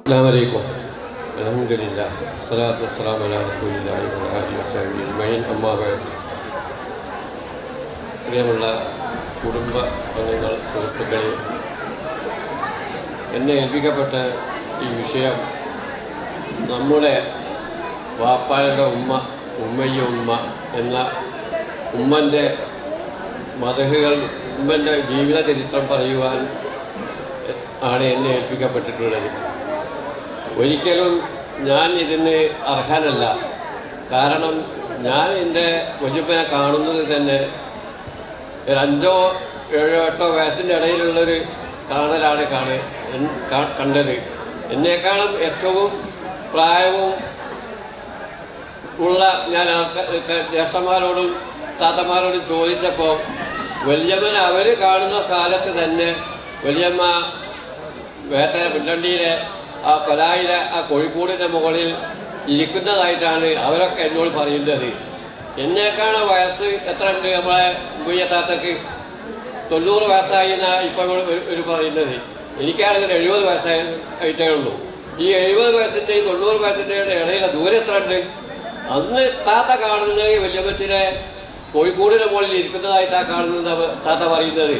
അസ്സലാമു അൽഹംദുലില്ലാഹ് സ്വലാത്തു വസ്സലാമു അലാ റസൂലില്ലാഹി വഅലിഹി വസഹ്ബിഹി അജ്മഈൻ. അമ്മാ ബഅദ്. പ്രിയമുള്ള കുടുംബ അംഗങ്ങൾ, സുഹൃത്തുക്കളെ, എന്നെ ഏൽപ്പിക്കപ്പെട്ട ഈ വിഷയം നമ്മുടെ വാപ്പായുടെ ഉമ്മയ്യ ഉമ്മ എന്ന ഉമ്മൻ്റെ മദഹുകൾ, ഉമ്മൻ്റെ ജീവിത ചരിത്രം പറയുവാൻ ആണ് എന്നെ ഏൽപ്പിക്കപ്പെട്ടിട്ടുള്ളത്. ഒരിക്കലും ഞാൻ ഇതിന് അർഹനല്ല. കാരണം ഞാൻ എൻ്റെ വല്യപ്പനെ കാണുന്നത് തന്നെ ഒരു 5, 7, 8 വയസ്സിൻ്റെ ഇടയിലുള്ളൊരു കാണലാണ് കണ്ടത്. എന്നേക്കാളും ഏറ്റവും പ്രായവും ഉള്ള ഞാൻ ജ്യേഷ്ഠന്മാരോടും താത്തമാരോടും ചോദിച്ചപ്പോൾ വല്യമ്മൻ അവർ കാണുന്ന കാലത്ത് തന്നെ വല്യമ്മ വേട്ട പിണ്ടണ്ടിയിലെ ആ കൊലായിലെ ആ കോഴിക്കോടിൻ്റെ മുകളിൽ ഇരിക്കുന്നതായിട്ടാണ് അവരൊക്കെ എന്നോട് പറയുന്നത്. എന്നേക്കാണ് വയസ്സ് എത്ര ഉണ്ട് നമ്മളെ മുയ്യത്താത്തക്ക്? 90 വയസ്സായി എന്നാണ് ഇപ്പോൾ ഒരു പറയുന്നത്. എനിക്കാണെങ്കിൽ 70 വയസ്സായിട്ടേ ഉള്ളൂ. ഈ 70 വയസ്സിൻ്റെയും 90 വയസ്സിൻ്റെയും ഇടയിലെ ദൂരം എത്ര ഉണ്ട്? അന്ന് താത്ത കാണുന്നത് വല്യമ്മച്ചിനെ കോഴിക്കോടിൻ്റെ മുകളിൽ ഇരിക്കുന്നതായിട്ടാണ് കാണുന്നത് താത്ത പറയുന്നത്.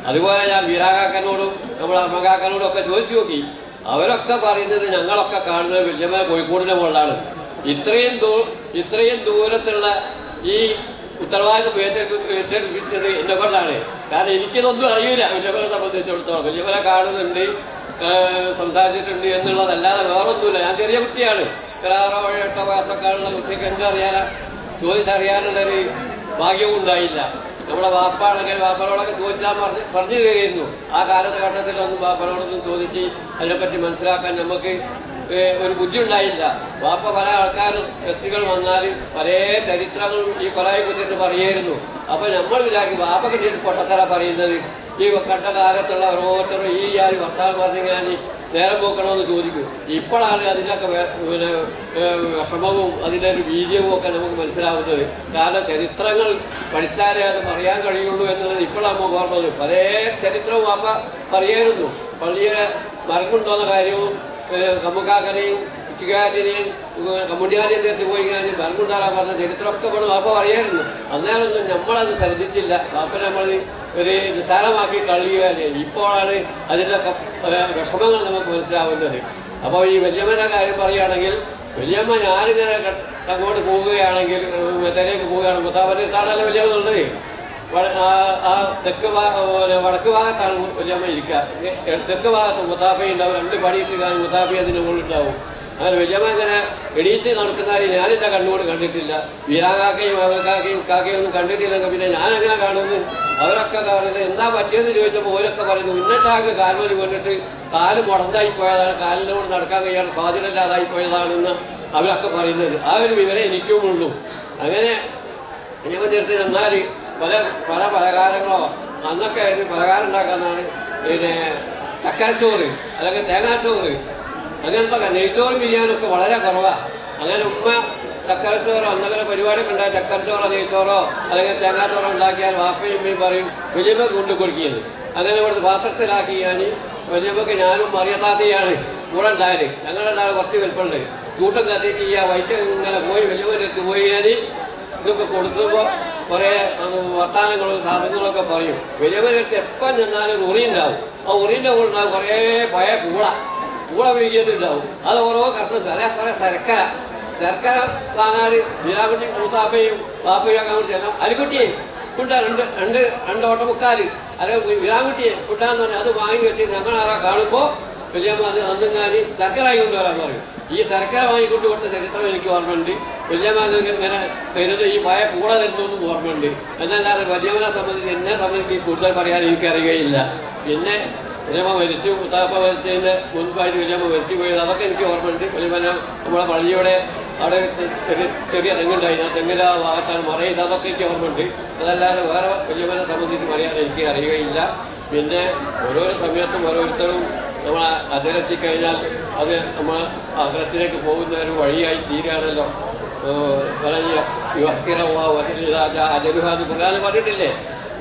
അതുപോലെ ഞാൻ വീരാകാക്കനോടും നമ്മുടെ അമ്മകാക്കനോടും ഒക്കെ ചോദിച്ചു നോക്കി. അവരൊക്കെ പറയുന്നത് ഞങ്ങളൊക്കെ കാണുന്നത് വല്യമ്മ കോഴിക്കോടിൻ്റെ മുകളിലാണ്. ഇത്രയും ദൂരത്തുള്ള ഈ ഉത്തരവാദിത്വം ഏറ്റെടുപ്പിച്ചത് എന്നെ കൊണ്ടാണ്. കാരണം എനിക്കിതൊന്നും അറിയില്ല വല്യമ്മനെ സംബന്ധിച്ചിടത്തോളം. വല്യമ്മനെ കാണുന്നുണ്ട്, സംസാരിച്ചിട്ടുണ്ട് എന്നുള്ളതല്ലാതെ വേറൊന്നുമില്ല. ഞാൻ ചെറിയ കുട്ടിയാണ്. 6, 7, 8 വയസ്സൊക്കെ ഉള്ള കുട്ടിക്ക് എന്തറിയാനാ, ചോദിച്ചറിയാനുള്ളൊരു ഭാഗ്യവും ഉണ്ടായില്ല. നമ്മുടെ വാപ്പാണെങ്കിൽ വാപ്പനോടൊക്കെ ചോദിച്ചാൽ പറഞ്ഞു തരുമായിരുന്നു. ആ കാലഘട്ടത്തിലൊന്നും വാപ്പനോടൊന്നും ചോദിച്ച് അതിനെപ്പറ്റി മനസ്സിലാക്കാൻ നമുക്ക് ഒരു ബുദ്ധി ഉണ്ടായില്ല. വാപ്പ പല ആൾക്കാരും ഗസ്റ്റുകൾ വന്നാൽ പല ചരിത്രങ്ങളും ഈ കൊലായി കുത്തിട്ട് പറയുമായിരുന്നു. അപ്പോൾ നമ്മൾ വിചാരിക്കും വാപ്പക്ക് ചെയ്ത് പൊട്ടത്തറ പറയുന്നത്. ഈ കണ്ട കാലത്തുള്ള ഓരോരുത്തരും ഈ ആര് വർത്താനം പറഞ്ഞു ഞാൻ നേരം പോക്കണമെന്ന് ചോദിക്കും. ഇപ്പോഴാണ് അതിൻ്റെയൊക്കെ വിഷമവും അതിൻ്റെ ഒരു വീര്യവും ഒക്കെ നമുക്ക് മനസ്സിലാവുന്നത്. കാരണം ചരിത്രങ്ങൾ പഠിച്ചാലേ അത് പറയാൻ കഴിയുള്ളൂ എന്നുള്ളത് ഇപ്പോഴാണ് നമുക്ക് ഓർമ്മ വന്നത്. പല ചരിത്രവും വാപ്പ പറയായിരുന്നു. പള്ളിയുടെ മരങ്ങുണ്ടോന്ന കാര്യവും കമ്മുക്കാക്കനെയും ചിക്കാറ്റിനെയും കമ്മുണ്ടിയാരെയും തീർത്ത് പോയി കഴിഞ്ഞാൽ മരങ്ങുണ്ടാകാൻ പറഞ്ഞ ചരിത്രമൊക്കെ കൊണ്ട് വാപ്പ പറയായിരുന്നു. അന്നേരമൊന്നും നമ്മളത് ശ്രദ്ധിച്ചില്ല. വാപ്പ നമ്മൾ ഒരു നിസ്സാരമാക്കി തള്ളുകയാണ്. ഇപ്പോഴാണ് അതിൻ്റെയൊക്കെ വിഷമങ്ങൾ നമുക്ക് മനസ്സിലാവുന്നത്. അപ്പോൾ ഈ വല്യമ്മൻ്റെ കാര്യം പറയുകയാണെങ്കിൽ, വല്യമ്മ ഞാനിങ്ങനെ അങ്ങോട്ട് പോവുകയാണെങ്കിൽ, മെത്തലേക്ക് പോവുകയാണെങ്കിൽ മുത്താപ്പനാണല്ലോ വല്യമ്മ ഉള്ളത്. ആ വടക്ക് ഭാഗത്താണ് വല്യമ്മ ഇരിക്കുക. തെക്ക് ഭാഗത്ത് മുത്താപ്പയുണ്ടാവും. 2 പണിയിട്ട് കാരണം മുത്താപ്പ അതിൻ്റെ മുകളിലുണ്ടാവും. അങ്ങനെ വല്യമ്മ ഇങ്ങനെ എണീറ്റ് നടക്കുന്നതായി ഞാനെൻ്റെ കണ്ണുകൊണ്ട് കണ്ടിട്ടില്ല. വീരാകാക്കയും അവക്കാക്കയും കാക്കയും ഒന്നും കണ്ടിട്ടില്ലെങ്കിൽ പിന്നെ ഞാനെങ്ങനെ കാണുന്നു? അവരൊക്കെ കാണുന്നത് എന്താ പറ്റിയെന്ന് ചോദിച്ചപ്പോൾ ഓരൊക്കെ പറയുന്നു ഉന്നച്ചാക്ക് കാൽവരി വീണിട്ട് കാല് മുടന്തായി പോയതാണ്, കാലിനോട് നടക്കാൻ കഴിയാതെ സ്വാധീനം ഇല്ലാതായി പോയതാണെന്ന് അവരൊക്കെ പറയുന്നത്. ആ ഒരു വിവരം എനിക്കുമുള്ളൂ. അങ്ങനെ വല്യമ്മ തീർത്ത് ചെന്നാൽ പല പലഹാരങ്ങളോ അന്നൊക്കെ പലഹാരം ഉണ്ടാക്കാന്നാണ്. പിന്നെ ചക്കരച്ചോറ് അല്ലെങ്കിൽ തേങ്ങാച്ചോറ് അങ്ങനത്തെ നെയ്ച്ചോറ് ബിരിയാണിയൊക്കെ വളരെ കുറവാണ്. അങ്ങനെ ഉമ്മ ചക്കരച്ചോറോ അന്നങ്ങനെ പരിപാടിയൊക്കെ ഉണ്ടായി ചക്കരച്ചോറോ നെയ്ച്ചോറോ അല്ലെങ്കിൽ തേങ്ങാച്ചോറോ ഉണ്ടാക്കിയാൽ വാപ്പയും ഉമ്മയും പറയും വല്യമ്മക്ക് കൊണ്ടു കൊടുക്കുകയാണ്. അങ്ങനെ ഇവിടുത്തെ പാത്രത്തിലാക്കി ഞാൻ വല്യമ്മക്ക് ഞാനും മറിയത്താത്തയാണ് കൂടെ ഉണ്ടായാൽ. ഞങ്ങളുണ്ടായാൽ കുറച്ച് വലുപ്പമുണ്ട്. ചൂട്ടം കത്തിയിട്ട് ഈ വൈറ്റ് ഇങ്ങനെ പോയി വല്യമ്മൻ്റെ അടുത്ത് പോയി ഞാൻ ഇതൊക്കെ കൊടുക്കുമ്പോൾ കുറേ വർത്താനങ്ങളും സാധനങ്ങളൊക്കെ പറയും. വല്യമ്മൻ്റെ അടുത്ത് എപ്പം ചെന്നാലും ഉറി ഉണ്ടാവും. ആ ഉറിൻ്റെ മുകളിൽ കുറേ പഴയ പൂള വൈകിയതുണ്ടാവും. അത് ഓരോ കർഷകർക്ക് അല്ലെ കുറേ ശർക്കര വാങ്ങാൻ വീരാകുട്ടി മൂത്താപ്പയും വാപ്പയും ഒക്കെ കൂടി ചെല്ലാം. അരിക്കുട്ടിയെ കൊണ്ടാ രണ്ട് ഓട്ടമുക്കാൽ അല്ലെങ്കിൽ വീരാകുട്ടിയെ കൊണ്ടാന്ന് പറഞ്ഞാൽ അത് വാങ്ങി വെച്ച് ഞങ്ങളാരാ കാണുമ്പോൾ വല്യമ്മ അത് അന്നുങ്ങാനി ശർക്കര വാങ്ങി കൊണ്ടുവരാൻ പറയും. ഈ ശർക്കര വാങ്ങിക്കൊണ്ട് കൊടുത്ത ചരിത്രം എനിക്ക് ഓർമ്മയുണ്ട്. വല്യമ്മ ഇങ്ങനെ തരുന്നത് ഈ പഴയ പൂള തരുന്നൊന്നും ഓർമ്മയുണ്ട്. എന്നല്ലാതെ വല്യമ്മനെ സംബന്ധിച്ച് എന്നെ സംബന്ധിച്ച് കൂടുതൽ പറയാൻ എനിക്കറിയുകയില്ല. പിന്നെ വല്യമ്മ മരിച്ചു, മുത്താപ്പ മരിച്ചതിൻ്റെ മുൻപായിട്ട് വല്യമ്മ മരിച്ചു പോയത് അതൊക്കെ എനിക്ക് ഓർമ്മയുണ്ട്. വല്യമ്മ നമ്മളെ പള്ളിയുടെ അവിടെ ഒരു ചെറിയ തെങ്ങുണ്ടായി. ആ തെങ്ങിൻ്റെ ആ ഭാഗത്താണ് മറയത്. അതൊക്കെ എനിക്ക് ഓർമ്മയുണ്ട്. അതല്ലാതെ വേറെ വല്യമ്മനെ സംബന്ധിച്ച് പറയാൻ എനിക്ക് അറിയുകയില്ല. പിന്നെ ഓരോരോ സമയത്തും ഓരോരുത്തരും നമ്മളെ അതിലെത്തിക്കഴിഞ്ഞാൽ അത് നമ്മൾ അഗ്രഹത്തിലേക്ക് പോകുന്ന ഒരു വഴിയായി തീരുകയാണല്ലോ. അജലുഹാദ് ഖുർആനിൽ പറഞ്ഞിട്ടില്ലേ?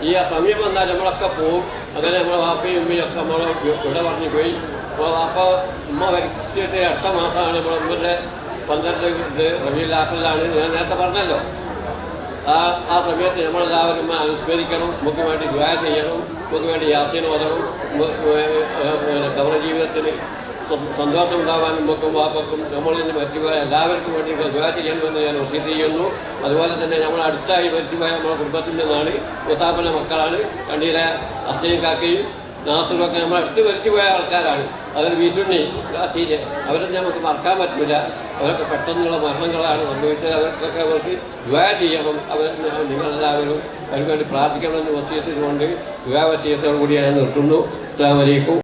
ഈ സമയം വന്നാൽ നമ്മളൊക്കെ പോവും. അങ്ങനെ നമ്മളെ വാപ്പയും ഉമ്മയും ഒക്കെ നമ്മളെ ഇവിടെ പറഞ്ഞു പോയി. അപ്പോൾ ഉമ്മ മരിച്ചിട്ട് 8 മാസമാണ് നമ്മുടെ ഉമ്മൻ്റെ 12 ഇത് റബീഉൽ-ആഖിറിലാണ്. ഞാൻ നേരത്തെ പറഞ്ഞല്ലോ. ആ സമയത്ത് നമ്മളെല്ലാവരും അനുസ്മരിക്കണം, നമുക്ക് വേണ്ടി ദുആ ചെയ്യണം, നമുക്ക് വേണ്ടി യാസീൻ ഓതണം, ഖബർ ജീവിതത്തിന് സന്തോഷം ഉണ്ടാവാനും നമുക്കും വാപ്പക്കും നമ്മളിൽ നിന്ന് മരിച്ചുപോയ എല്ലാവർക്കും വേണ്ടി ദുആ ചെയ്യണമെന്ന് ഞാൻ വസീയത്ത് ചെയ്യുന്നു. അതുപോലെ തന്നെ നമ്മൾ അടുത്തായി മരിച്ചുപോയ നമ്മുടെ കുടുംബത്തിൽ നിന്നാണ് മുത്താപ്പൻ്റെ മക്കളാണ്. കണ്ടിയിലെ അസീം കാക്കയും നാസറുമൊക്കെ നമ്മൾ അടുത്ത് മരിച്ചുപോയ ആൾക്കാരാണ്. അതൊരു വീശുണ്ണി സീന് അവരൊന്നും നമുക്ക് മറക്കാൻ പറ്റില്ല. അവരൊക്കെ പെട്ടെന്നുള്ള മരണങ്ങളാണ് സംഭവിച്ചത്. അവർക്കൊക്കെ അവർക്ക് ദുആ ചെയ്യണം. നിങ്ങളെല്ലാവരും അവർക്ക് വേണ്ടി പ്രാർത്ഥിക്കണമെന്ന് വസീയത്ത് കൊണ്ട് ദുആ വസീയത്തോടു കൂടി ഞാൻ നിർത്തുന്നു. അസ്സലാമു അലൈക്കും.